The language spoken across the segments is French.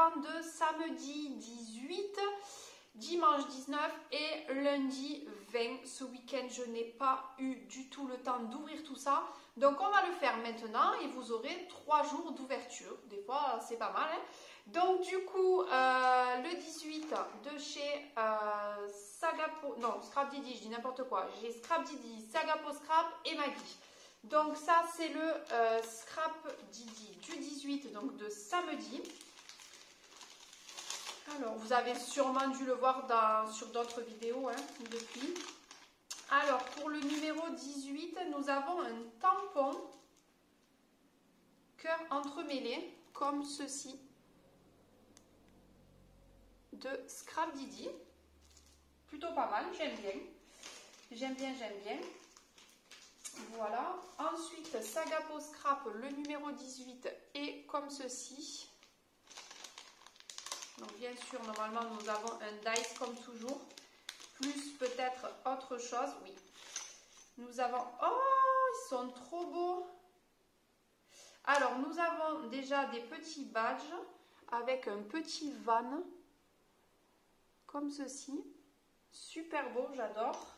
commande de samedi 18, dimanche 19 et lundi 20. Ce week-end, je n'ai pas eu du tout le temps d'ouvrir tout ça. Donc, on va le faire maintenant et vous aurez 3 jours d'ouverture. Des fois, c'est pas mal. Hein. Donc, du coup, le 18 de chez Sagapo, non, Scrap Didi, je dis n'importe quoi. J'ai Scrap Didi, Sagapo Scrap et Maggie. Donc, ça, c'est le Scrap Didi du 18, donc de samedi. Alors, vous avez sûrement dû le voir sur d'autres vidéos hein, depuis. Alors, pour le numéro 18, nous avons un tampon cœur entremêlé, comme ceci, de Scrap Didi. Plutôt pas mal, j'aime bien. J'aime bien, j'aime bien. Voilà. Ensuite, Sagapo Scrap, le numéro 18, est comme ceci. Donc, bien sûr, normalement, nous avons un dice comme toujours. Plus peut-être autre chose, oui. Nous avons... Oh, ils sont trop beaux. Alors, nous avons déjà des petits badges avec un petit van, comme ceci. Super beau, j'adore.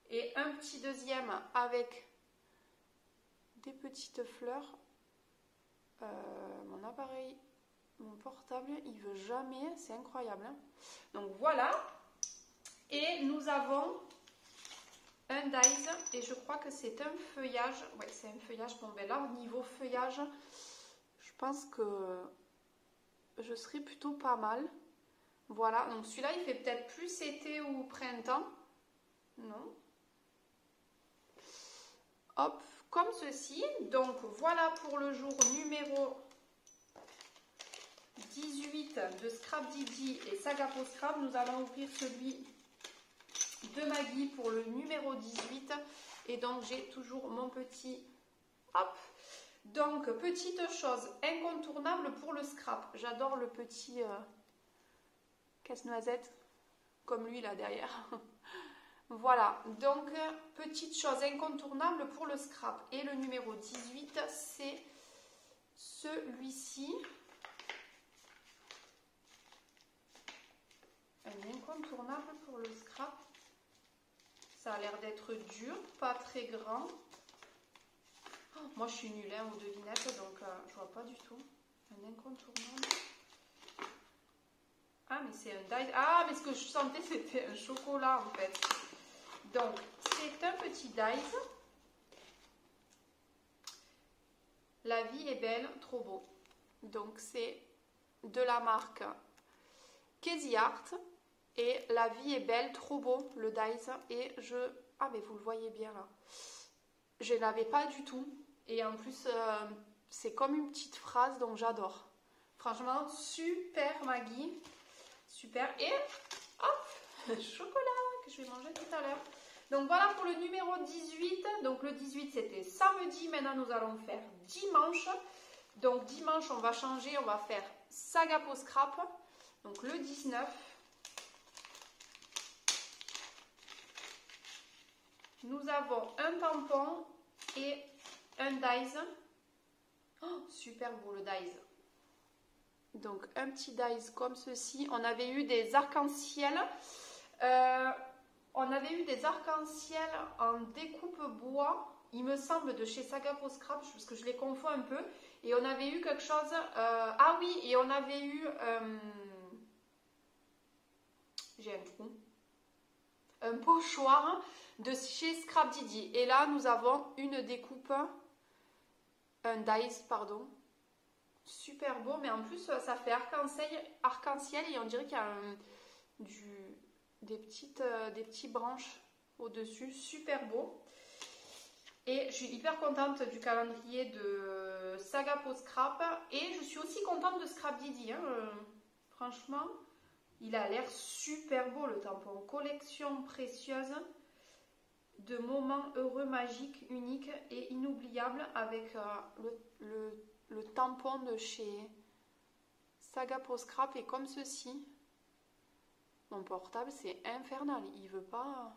Et un petit deuxième avec des petites fleurs. Mon appareil, mon portable, il veut jamais. C'est incroyable. Hein. Donc, voilà. Et nous avons un dies et je crois que c'est un feuillage. Ouais, c'est un feuillage. Bon, ben là, au niveau feuillage, je pense que je serai plutôt pas mal. Voilà, donc celui-là, il fait peut-être plus été ou printemps. Non. Hop, comme ceci. Donc, voilà pour le jour numéro 18 de Scrap Didi et Sagapo Scrap. Nous allons ouvrir celui de Maggie pour le numéro 18 et donc j'ai toujours mon petit hop. Donc petite chose incontournable pour le scrap, j'adore le petit casse-noisette comme lui là derrière. Voilà, donc petite chose incontournable pour le scrap et le numéro 18 c'est celui-ci. Un incontournable pour le scrap. Ça a l'air d'être dur, pas très grand. Oh, moi, je suis nulle hein, aux devinettes, donc je vois pas du tout. Un incontournable. Ah, mais c'est un dice. Ah, mais ce que je sentais, c'était un chocolat, en fait. Donc, c'est un petit dice. La vie est belle, trop beau. Donc, c'est de la marque Casey Art. Et la vie est belle, trop beau le dice. Et je... Ah mais vous le voyez bien là. Je ne l'avais pas du tout. Et en plus, c'est comme une petite phrase, donc j'adore. Franchement, super Maggie. Super. Et hop, chocolat que je vais manger tout à l'heure. Donc voilà pour le numéro 18. Donc le 18 c'était samedi. Maintenant nous allons faire dimanche. Donc dimanche on va changer. On va faire Sagapo Scrap. Donc le 19. Nous avons un tampon et un dies. Oh, super beau le dies. Donc un petit dies comme ceci. On avait eu des arcs-en-ciel. On avait eu des arcs-en-ciel en découpe bois. Il me semble de chez Sagapo Scrap parce que je les confonds un peu. Et on avait eu quelque chose. Ah oui, et on avait eu. J'ai un trou. Un pochoir de chez Scrap Didi. Et là, nous avons une découpe, un dice, pardon. Super beau, mais en plus, ça fait arc-en-ciel et on dirait qu'il y a des petites branches au-dessus. Super beau. Et je suis hyper contente du calendrier de Sagapo Scrap. Et je suis aussi contente de Scrap Didi. Hein. Franchement... Il a l'air super beau le tampon. Collection précieuse de moments heureux, magiques, uniques et inoubliables avec le tampon de chez Sagapo Scrap et comme ceci. Mon portable c'est infernal. Il veut pas...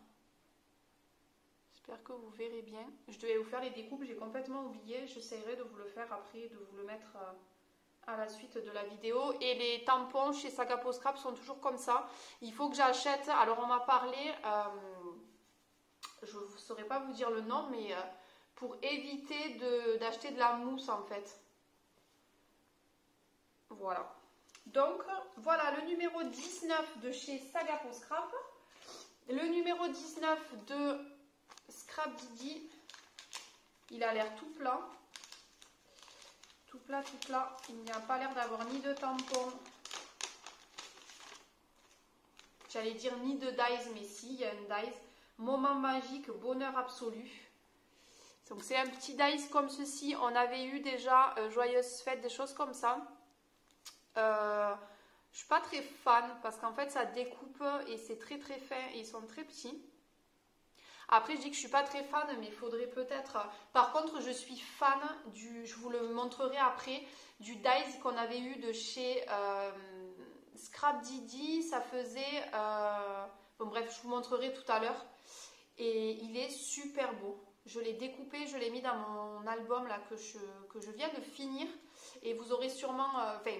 J'espère que vous verrez bien. Je devais vous faire les découpes, j'ai complètement oublié. J'essaierai de vous le faire après, de vous le mettre à la suite de la vidéo. Et les tampons chez Saga Peau Scrap sont toujours comme ça. Il faut que j'achète, alors on m'a parlé, je ne saurais pas vous dire le nom, mais pour éviter d'acheter de la mousse en fait. Voilà. Donc voilà le numéro 19 de chez Saga Peau Scrap. Le numéro 19 de Scrap Didi, il a l'air tout plat. Tout plat, tout plat. Il n'y a pas l'air d'avoir ni de tampon. J'allais dire ni de dies, mais si, il y a une dies. Moment magique, bonheur absolu. Donc c'est un petit dice comme ceci. On avait eu déjà Joyeuse Fête, des choses comme ça. Je suis pas très fan parce qu'en fait ça découpe et c'est très très fin et ils sont très petits. Après je dis que je suis pas très fan, mais il faudrait peut-être... Par contre je suis fan du, je vous le montrerai après, du dice qu'on avait eu de chez Scrap Didi. Ça faisait... Bon bref, je vous montrerai tout à l'heure. Et il est super beau. Je l'ai découpé, je l'ai mis dans mon album là que je viens de finir. Et vous aurez sûrement... Enfin,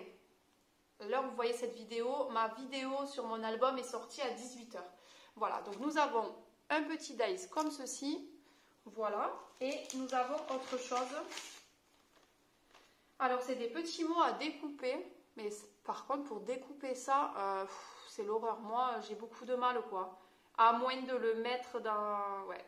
là où vous voyez cette vidéo, ma vidéo sur mon album est sortie à 18 h. Voilà, donc nous avons un petit dice comme ceci. Voilà. Et nous avons autre chose. Alors, c'est des petits mots à découper. Mais par contre, pour découper ça, c'est l'horreur. Moi, j'ai beaucoup de mal, quoi. À moins de le mettre dans... Ouais.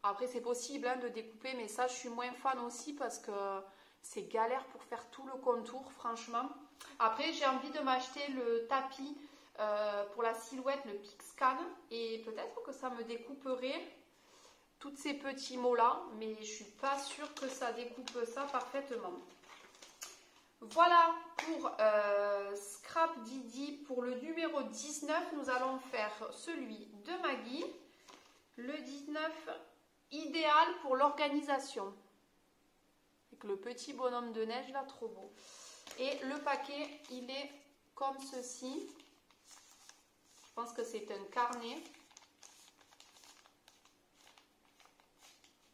Après, c'est possible hein, de découper, mais ça, je suis moins fan aussi parce que c'est galère pour faire tout le contour, franchement. Après, j'ai envie de m'acheter le tapis pour la silhouette, le Pixcan, et peut-être que ça me découperait tous ces petits mots-là, mais je suis pas sûre que ça découpe ça parfaitement. Voilà pour Scrap Didi. Pour le numéro 19, nous allons faire celui de Maggie. Le 19, idéal pour l'organisation. Avec le petit bonhomme de neige là, trop beau. Et le paquet, il est comme ceci. Je pense que c'est un carnet.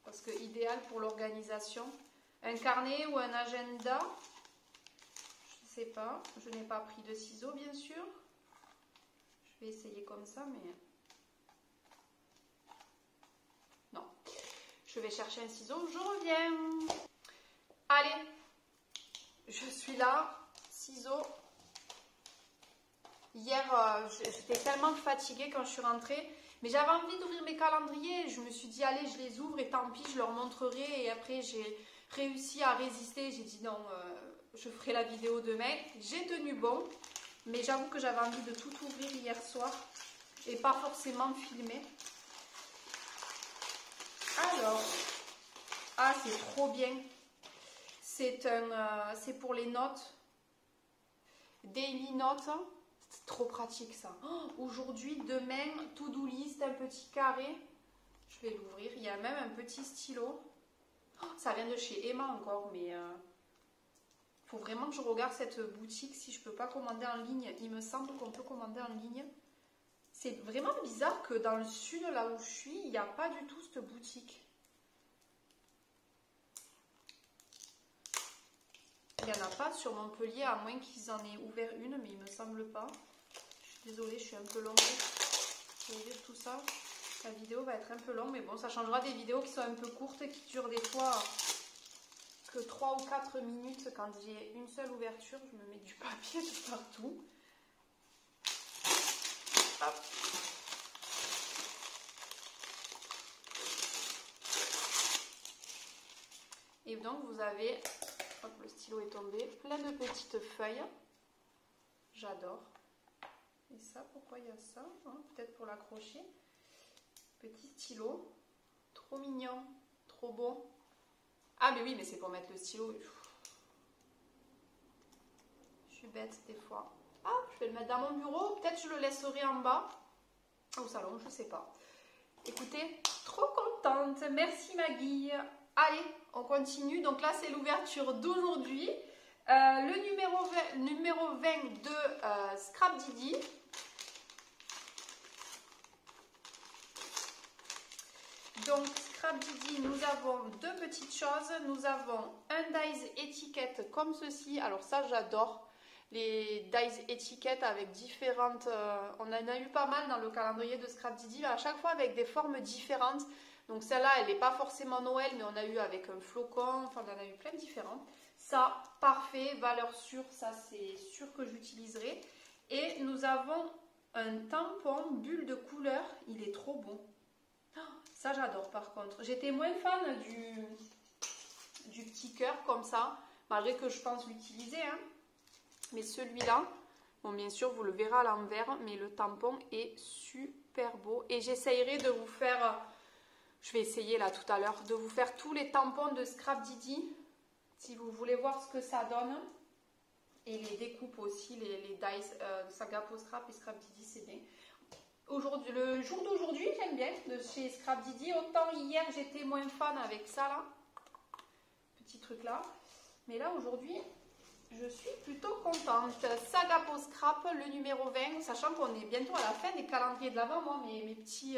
Parce que idéal pour l'organisation. Un carnet ou un agenda. Je ne sais pas. Je n'ai pas pris de ciseaux, bien sûr. Je vais essayer comme ça, mais... Non. Je vais chercher un ciseau. Je reviens. Allez. Je suis là. Ciseaux. Hier, j'étais tellement fatiguée quand je suis rentrée. Mais j'avais envie d'ouvrir mes calendriers. Je me suis dit, allez, je les ouvre et tant pis, je leur montrerai. Et après, j'ai réussi à résister. J'ai dit, non, je ferai la vidéo demain. J'ai tenu bon. Mais j'avoue que j'avais envie de tout ouvrir hier soir. Et pas forcément filmer. Alors, ah, c'est trop bien. C'est pour les notes. Daily Notes. C'est trop pratique ça. Oh, aujourd'hui, demain, to-do list, un petit carré. Je vais l'ouvrir. Il y a même un petit stylo. Oh, ça vient de chez Emma encore, mais faut vraiment que je regarde cette boutique si je peux pas commander en ligne. Il me semble qu'on peut commander en ligne. C'est vraiment bizarre que dans le sud, là où je suis, il n'y a pas du tout cette boutique. Il n'y en a pas sur Montpellier, à moins qu'ils en aient ouvert une, mais il me semble pas. Je suis désolée, je suis un peu longue. Je vais ouvrir tout ça. La vidéo va être un peu longue, mais bon, ça changera des vidéos qui sont un peu courtes et qui durent des fois que 3 ou 4 minutes. Quand j'ai une seule ouverture, je me mets du papier de partout. Hop. Et donc, vous avez... Hop, le stylo est tombé. Plein de petites feuilles. J'adore. Et ça, pourquoi il y a ça hein? Peut-être pour l'accrocher. Petit stylo. Trop mignon. Trop beau. Ah, mais oui, mais c'est pour mettre le stylo. Je suis bête des fois. Ah, je vais le mettre dans mon bureau. Peut-être je le laisserai en bas. Au salon, je ne sais pas. Écoutez, trop contente. Merci Maggie. Allez, on continue. Donc là, c'est l'ouverture d'aujourd'hui. Le numéro 20 de Scrap Didi. Donc, Scrap Didi, nous avons deux petites choses. Nous avons un dies étiquette comme ceci. Alors ça, j'adore. Les dies étiquettes avec différentes... on en a eu pas mal dans le calendrier de Scrap Didi, à chaque fois avec des formes différentes. Donc celle-là, elle n'est pas forcément Noël, mais on a eu avec un flocon. Enfin, on en a eu plein de différents. Ça, parfait, valeur sûre. Ça, c'est sûr que j'utiliserai. Et nous avons un tampon bulle de couleur. Il est trop bon. Ça, j'adore par contre. J'étais moins fan du petit cœur comme ça, malgré que je pense l'utiliser. Hein. Mais celui-là, bon, bien sûr, vous le verrez à l'envers, mais le tampon est super beau. Et j'essayerai de vous faire, je vais essayer là tout à l'heure, de vous faire tous les tampons de Scrap Didi, si vous voulez voir ce que ça donne. Et les découpes aussi, les dies Saga Post Scrap et Scrap Didi, c'est bien. Le jour d'aujourd'hui, j'aime bien de chez Scrap Didi. Autant hier, j'étais moins fan avec ça là. Petit truc là. Mais là, aujourd'hui, je suis plutôt contente. Saga Post Scrap, le numéro 20. Sachant qu'on est bientôt à la fin des calendriers de l'Avent. Moi, mes petits,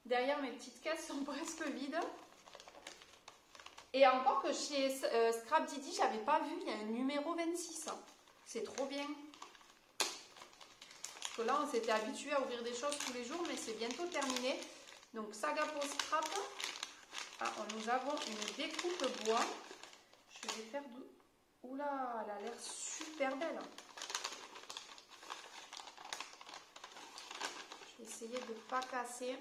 derrière mes petites caisses sont presque vides. Et encore que chez Scrap Didi, j'avais pas vu, il y a un numéro 26. C'est trop bien. Parce que là, on s'était habitué à ouvrir des choses tous les jours, mais c'est bientôt terminé. Donc, Saga Post Scrap. Ah, nous avons une découpe bois. Je vais faire de... Oula, elle a l'air super belle. Je vais essayer de ne pas casser.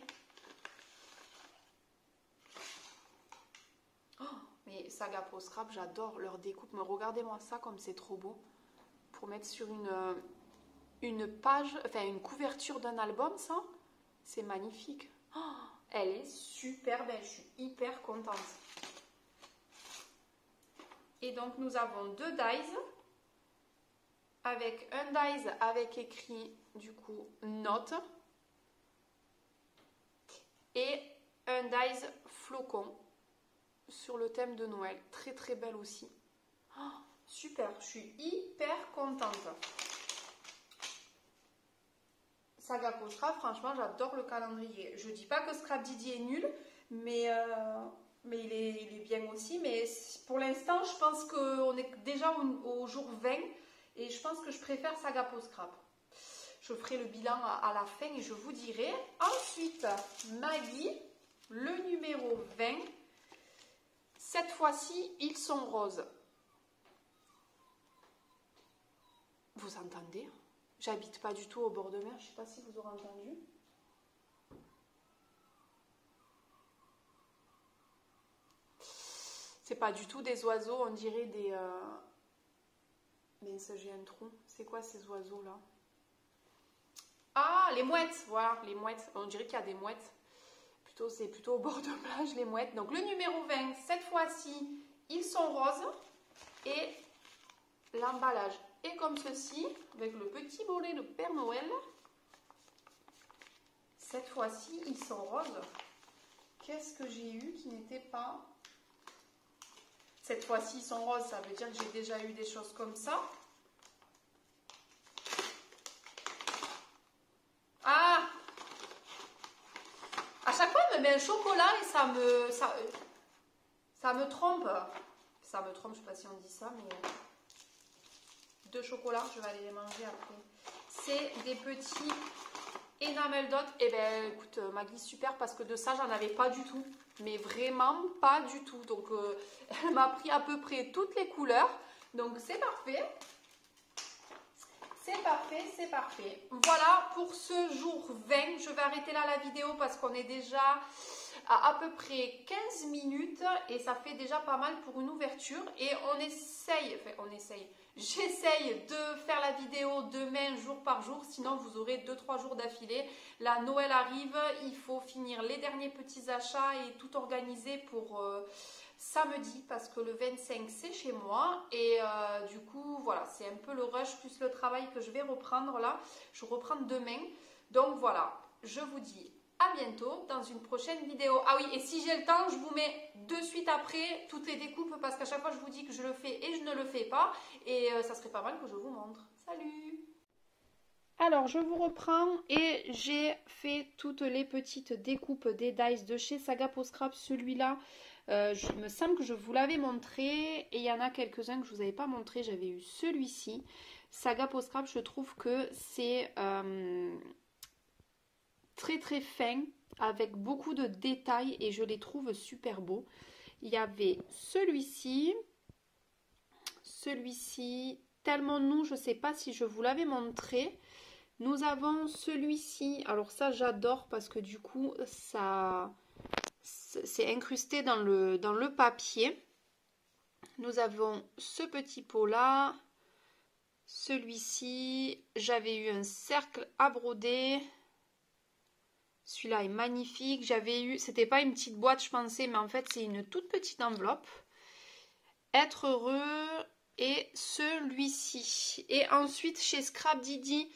Oh, mais Saga Post Scrap, j'adore leur découpe. Mais regardez-moi ça comme c'est trop beau. Pour mettre sur une page, enfin une couverture d'un album, ça, c'est magnifique. Oh, elle est super belle, je suis hyper contente. Et donc nous avons deux dies, avec un dies avec écrit du coup note, et un dies flocon sur le thème de Noël, très très belle aussi. Oh, super, je suis hyper contente. Saga Post Scrap, franchement, j'adore le calendrier. Je dis pas que Scrap Didi est nul, mais il est bien aussi. Mais pour l'instant, je pense qu'on est déjà au jour 20 et je pense que je préfère Saga Post Scrap. Je ferai le bilan à la fin et je vous dirai. Ensuite, Maggie, le numéro 20. Cette fois-ci, ils sont roses. Vous entendez ? J'habite pas du tout au bord de mer, je sais pas si vous aurez entendu. C'est pas du tout des oiseaux, on dirait des... Mais ça, j'ai un trou. C'est quoi ces oiseaux-là? Ah, les mouettes, voilà, les mouettes. On dirait qu'il y a des mouettes. C'est plutôt au bord de plage, les mouettes. Donc le numéro 20, cette fois-ci, ils sont roses. Et l'emballage est comme ceci, avec le petit bonnet de Père Noël. Cette fois-ci, ils sont roses. Qu'est-ce que j'ai eu qui n'était pas... Cette fois-ci, ils sont roses, ça veut dire que j'ai déjà eu des choses comme ça. Ah! À chaque fois, elle me met un chocolat et ça me trompe. Ça me trompe, je ne sais pas si on dit ça, mais... Deux chocolats, je vais aller les manger après. C'est des petits Enamel Dot. Et ben écoute, Maggie, super, parce que de ça, j'en avais pas du tout. Mais vraiment pas du tout. Donc, elle m'a pris à peu près toutes les couleurs. Donc, c'est parfait. C'est parfait, c'est parfait. Voilà pour ce jour 20. Je vais arrêter là la vidéo parce qu'on est déjà à peu près 15 minutes. Et ça fait déjà pas mal pour une ouverture. Et on essaye, j'essaye de faire la vidéo demain jour par jour, sinon vous aurez 2-3 jours d'affilée. Là, Noël arrive, il faut finir les derniers petits achats et tout organiser pour samedi, parce que le 25 c'est chez moi. Et du coup, voilà, c'est un peu le rush plus le travail que je vais reprendre là. Je reprends demain. Donc voilà, je vous dis à bientôt dans une prochaine vidéo. Ah oui, et si j'ai le temps, je vous mets de suite après toutes les découpes parce qu'à chaque fois je vous dis que je le fais et je ne le fais pas. Et ça serait pas mal que je vous montre. Salut! Alors, je vous reprends et j'ai fait toutes les petites découpes des dies de chez Saga Peau Scrap. Celui-là, il me semble que je vous l'avais montré et il y en a quelques-uns que je ne vous avais pas montré. J'avais eu celui-ci. Saga Peau Scrap, je trouve que c'est très très fin avec beaucoup de détails et je les trouve super beaux. Il y avait celui-ci, tellement nous, je ne sais pas si je vous l'avais montré. Nous avons celui-ci, alors ça j'adore parce que du coup ça c'est incrusté dans le papier. Nous avons ce petit pot là, celui-ci, j'avais eu un cercle à broder. Celui-là est magnifique. J'avais eu, c'était pas une petite boîte je pensais, mais en fait c'est une toute petite enveloppe. Être heureux et celui-ci. Et ensuite chez Scrap Didi.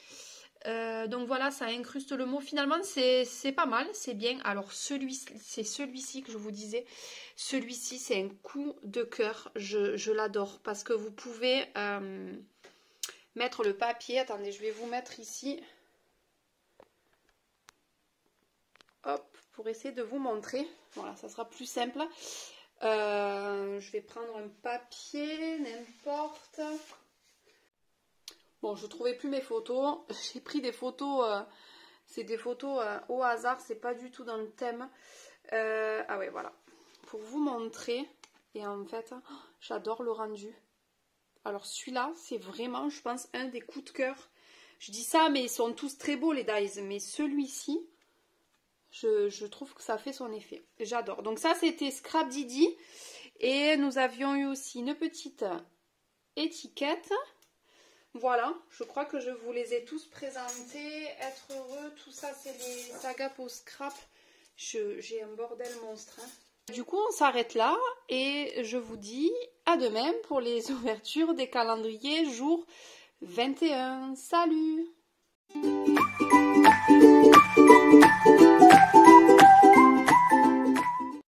Donc voilà, ça incruste le mot. Finalement, c'est pas mal, c'est bien. Alors, c'est celui-ci que je vous disais. Celui-ci, c'est un coup de cœur. Je l'adore parce que vous pouvez mettre le papier. Attendez, je vais vous mettre ici. Hop, pour essayer de vous montrer. Voilà, ça sera plus simple. Je vais prendre un papier, n'importe. Bon, je trouvais plus mes photos. J'ai pris des photos, c'est des photos au hasard, c'est pas du tout dans le thème. Ah ouais, voilà. Pour vous montrer. Et en fait, j'adore le rendu. Alors celui-là, c'est vraiment, je pense, un des coups de cœur. Je dis ça, mais ils sont tous très beaux les dies. Mais celui-ci, je trouve que ça fait son effet. J'adore. Donc ça, c'était Scrap Didi. Et nous avions eu aussi une petite étiquette. Voilà, je crois que je vous les ai tous présentés. Être heureux, tout ça, c'est les Saga Peau Scrap. J'ai un bordel monstre. Hein. Du coup, on s'arrête là et je vous dis à demain pour les ouvertures des calendriers jour 21. Salut!